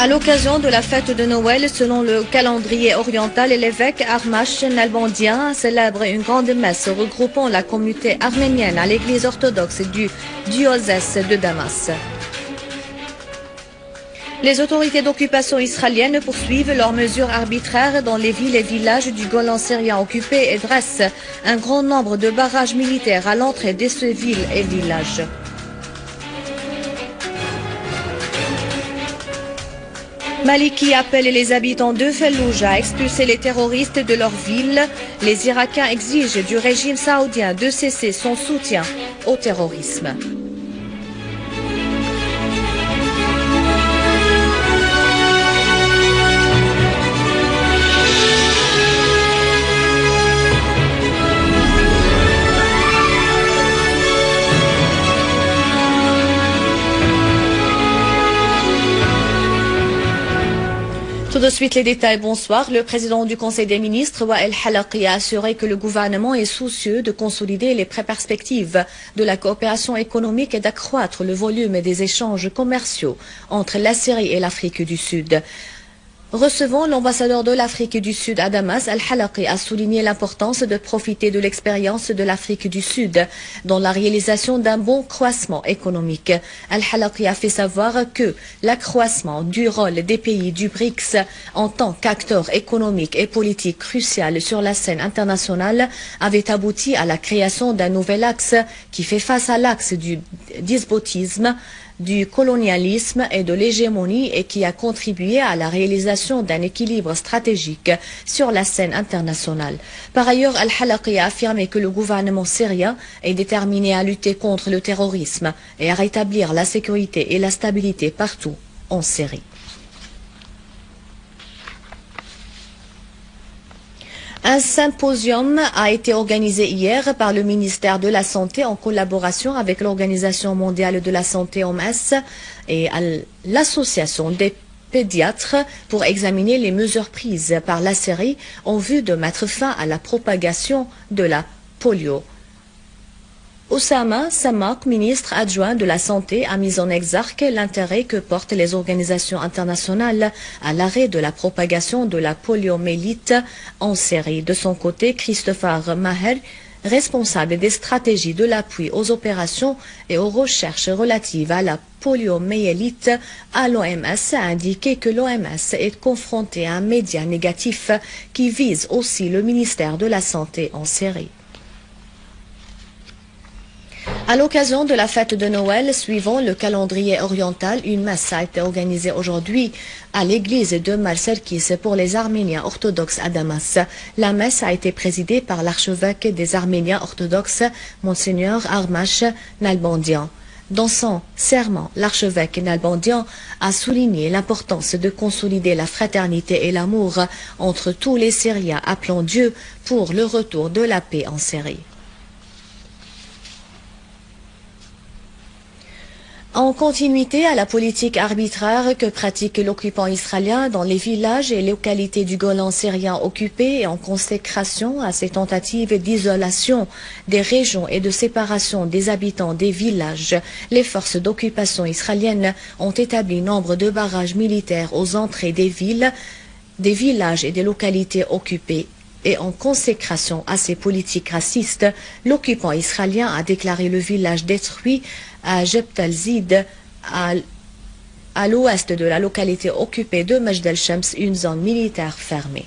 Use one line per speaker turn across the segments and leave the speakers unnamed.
l'occasion de la fête de Noël, selon le calendrier oriental, l'évêque Armash Nalbandian célèbre une grande messe regroupant la communauté arménienne à l'église orthodoxe du diocèse de Damas. Les autorités d'occupation israéliennes poursuivent leurs mesures arbitraires dans les villes et villages du Golan syrien occupé et dressent un grand nombre de barrages militaires à l'entrée de ces villes et villages. Maliki appelle les habitants de Fallujah à expulser les terroristes de leur ville. Les Irakiens exigent du régime saoudien de cesser son soutien au terrorisme. Tout de suite les détails, bonsoir. Le président du Conseil des ministres, Wael Halaqi, a assuré que le gouvernement est soucieux de consolider les perspectives de la coopération économique et d'accroître le volume des échanges commerciaux entre la Syrie et l'Afrique du Sud. Recevant l'ambassadeur de l'Afrique du Sud à Damas, Al-Halaqi a souligné l'importance de profiter de l'expérience de l'Afrique du Sud dans la réalisation d'un bon croissement économique. Al-Halaqi a fait savoir que l'accroissement du rôle des pays du BRICS en tant qu'acteurs économiques et politiques crucial sur la scène internationale avait abouti à la création d'un nouvel axe qui fait face à l'axe du despotisme, du colonialisme et de l'hégémonie et qui a contribué à la réalisation d'un équilibre stratégique sur la scène internationale. Par ailleurs, Al-Halaqi a affirmé que le gouvernement syrien est déterminé à lutter contre le terrorisme et à rétablir la sécurité et la stabilité partout en Syrie. Un symposium a été organisé hier par le ministère de la Santé en collaboration avec l'Organisation mondiale de la santé OMS et l'Association des pédiatres pour examiner les mesures prises par la Syrie en vue de mettre fin à la propagation de la polio. Oussama Samak, ministre adjoint de la Santé, a mis en exergue l'intérêt que portent les organisations internationales à l'arrêt de la propagation de la poliomyélite en Syrie. De son côté, Christopher Maher, responsable des stratégies de l'appui aux opérations et aux recherches relatives à la poliomyélite à l'OMS, a indiqué que l'OMS est confrontée à un média négatif qui vise aussi le ministère de la Santé en Syrie. À l'occasion de la fête de Noël, suivant le calendrier oriental, une messe a été organisée aujourd'hui à l'église de Malserkis pour les Arméniens orthodoxes à Damas. La messe a été présidée par l'archevêque des Arméniens orthodoxes, Monseigneur Armash Nalbandian. Dans son serment, l'archevêque Nalbandian a souligné l'importance de consolider la fraternité et l'amour entre tous les Syriens, appelant Dieu pour le retour de la paix en Syrie. En continuité à la politique arbitraire que pratique l'occupant israélien dans les villages et localités du Golan syrien occupés et en consécration à ses tentatives d'isolation des régions et de séparation des habitants des villages, les forces d'occupation israéliennes ont établi nombre de barrages militaires aux entrées des villes, des villages et des localités occupées. Et en consécration à ces politiques racistes, l'occupant israélien a déclaré le village détruit à Jebel al-Zid, à l'ouest de la localité occupée de Majd al-Shams, une zone militaire fermée.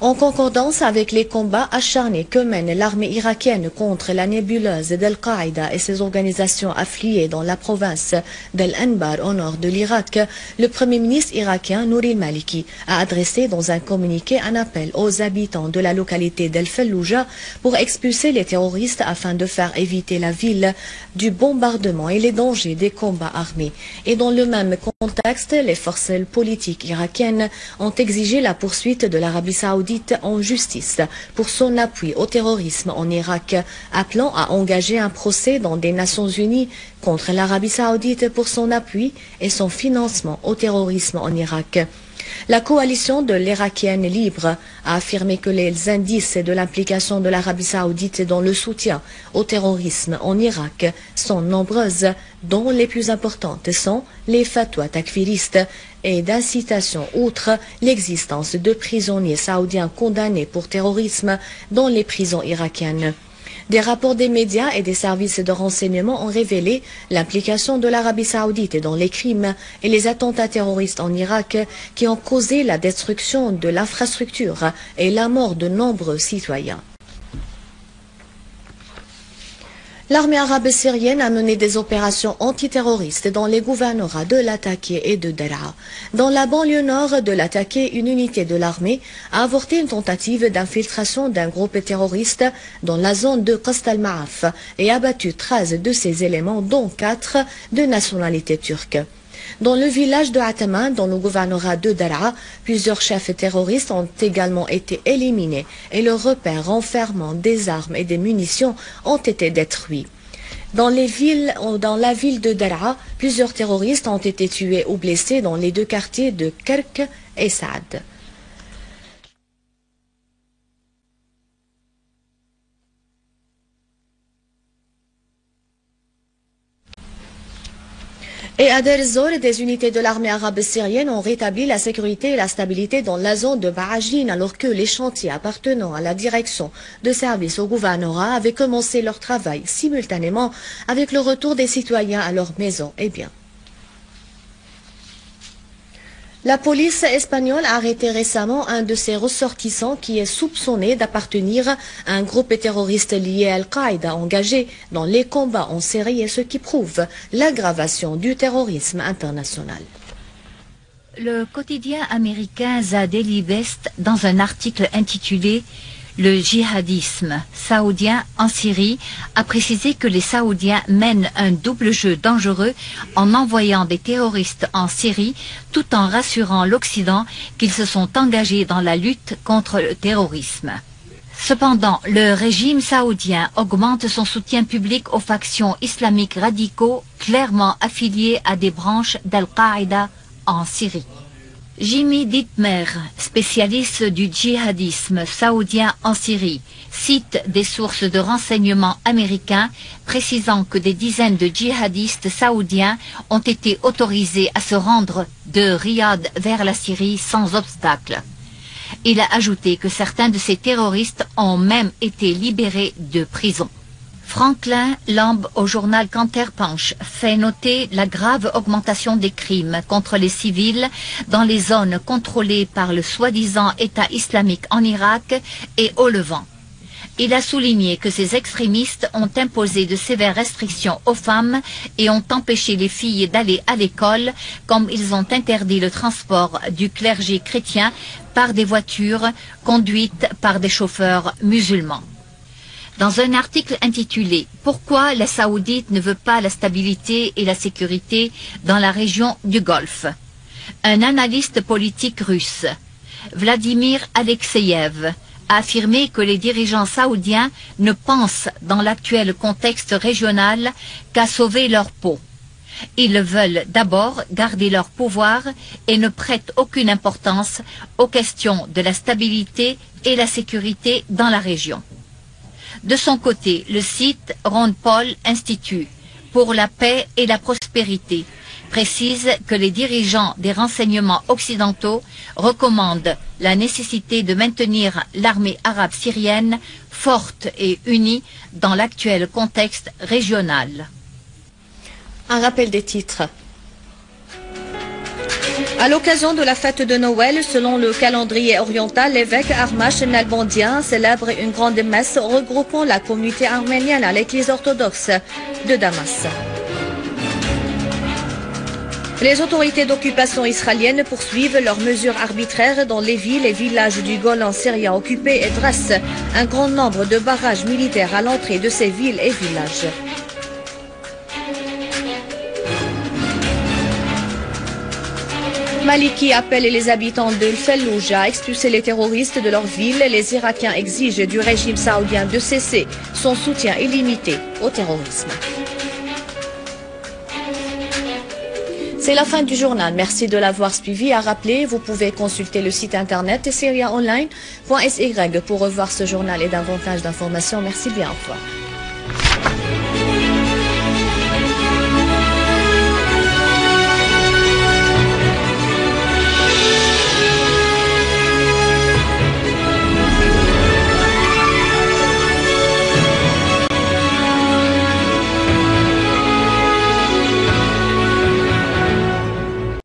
En concordance avec les combats acharnés que mène l'armée irakienne contre la nébuleuse d'Al-Qaïda et ses organisations affiliées dans la province d'Al-Anbar au nord de l'Irak, le Premier ministre irakien Nouri al-Maliki a adressé dans un communiqué un appel aux habitants de la localité d'Al-Fallujah pour expulser les terroristes afin de faire éviter la ville du bombardement et les dangers des combats armés. Et dans le même contexte, les forces politiques irakiennes ont exigé la poursuite de l'Arabie saoudite en justice pour son appui au terrorisme en Irak, appelant à engager un procès dans des Nations Unies contre l'Arabie saoudite pour son appui et son financement au terrorisme en Irak. La coalition de l'Irakienne libre a affirmé que les indices de l'implication de l'Arabie saoudite dans le soutien au terrorisme en Irak sont nombreuses, dont les plus importantes sont les fatwas takfiristes et d'incitation, outre l'existence de prisonniers saoudiens condamnés pour terrorisme dans les prisons irakiennes. Des rapports des médias et des services de renseignement ont révélé l'implication de l'Arabie saoudite dans les crimes et les attentats terroristes en Irak qui ont causé la destruction de l'infrastructure et la mort de nombreux citoyens. L'armée arabe syrienne a mené des opérations antiterroristes dans les gouvernorats de Latakia et de Daraa. Dans la banlieue nord de Latakia, une unité de l'armée a avorté une tentative d'infiltration d'un groupe terroriste dans la zone de Qast al-Ma'af et abattu 13 de ses éléments, dont 4 de nationalité turque. Dans le village de Ataman, dans le gouvernorat de Daraa, plusieurs chefs terroristes ont également été éliminés et leurs repères renfermant des armes et des munitions ont été détruits. Dans la ville de Daraa, plusieurs terroristes ont été tués ou blessés dans les deux quartiers de Kerk et Saad. Et à Deir ez-Zor, des unités de l'armée arabe syrienne ont rétabli la sécurité et la stabilité dans la zone de Barajin, alors que les chantiers appartenant à la direction de service au gouvernorat avaient commencé leur travail simultanément avec le retour des citoyens à leur maison et biens. La police espagnole a arrêté récemment un de ses ressortissants qui est soupçonné d'appartenir à un groupe terroriste lié à Al-Qaïda engagé dans les combats en Syrie, et ce qui prouve l'aggravation du terrorisme international.
Le quotidien américain The Daily West, dans un article intitulé « Le djihadisme saoudien en Syrie », a précisé que les Saoudiens mènent un double jeu dangereux en envoyant des terroristes en Syrie tout en rassurant l'Occident qu'ils se sont engagés dans la lutte contre le terrorisme. Cependant, le régime saoudien augmente son soutien public aux factions islamiques radicaux clairement affiliées à des branches d'Al-Qaïda en Syrie. Jimmy Dittmer, spécialiste du djihadisme saoudien en Syrie, cite des sources de renseignement américains précisant que des dizaines de djihadistes saoudiens ont été autorisés à se rendre de Riyad vers la Syrie sans obstacle. Il a ajouté que certains de ces terroristes ont même été libérés de prison. Franklin Lamb au journal Counterpunch fait noter la grave augmentation des crimes contre les civils dans les zones contrôlées par le soi-disant État islamique en Irak et au Levant. Il a souligné que ces extrémistes ont imposé de sévères restrictions aux femmes et ont empêché les filles d'aller à l'école, comme ils ont interdit le transport du clergé chrétien par des voitures conduites par des chauffeurs musulmans. Dans un article intitulé « Pourquoi les Saoudites ne veulent pas la stabilité et la sécurité dans la région du Golfe ?» un analyste politique russe, Vladimir Alexeyev, a affirmé que les dirigeants saoudiens ne pensent dans l'actuel contexte régional qu'à sauver leur peau. Ils veulent d'abord garder leur pouvoir et ne prêtent aucune importance aux questions de la stabilité et la sécurité dans la région. De son côté, le site Ron Paul Institute pour la paix et la prospérité précise que les dirigeants des renseignements occidentaux recommandent la nécessité de maintenir l'armée arabe syrienne forte et unie dans l'actuel contexte régional.
Un rappel des titres. À l'occasion de la fête de Noël, selon le calendrier oriental, l'évêque Armash Nalbandian célèbre une grande messe regroupant la communauté arménienne à l'église orthodoxe de Damas. Les autorités d'occupation israéliennes poursuivent leurs mesures arbitraires dans les villes et villages du Golan syrien occupés et dressent un grand nombre de barrages militaires à l'entrée de ces villes et villages. Maliki appelle les habitants de Fallujah à expulser les terroristes de leur ville. Les Irakiens exigent du régime saoudien de cesser son soutien illimité au terrorisme. C'est la fin du journal. Merci de l'avoir suivi. À rappeler, vous pouvez consulter le site internet syriaonline.sy pour revoir ce journal et davantage d'informations. Merci bien. Au revoir.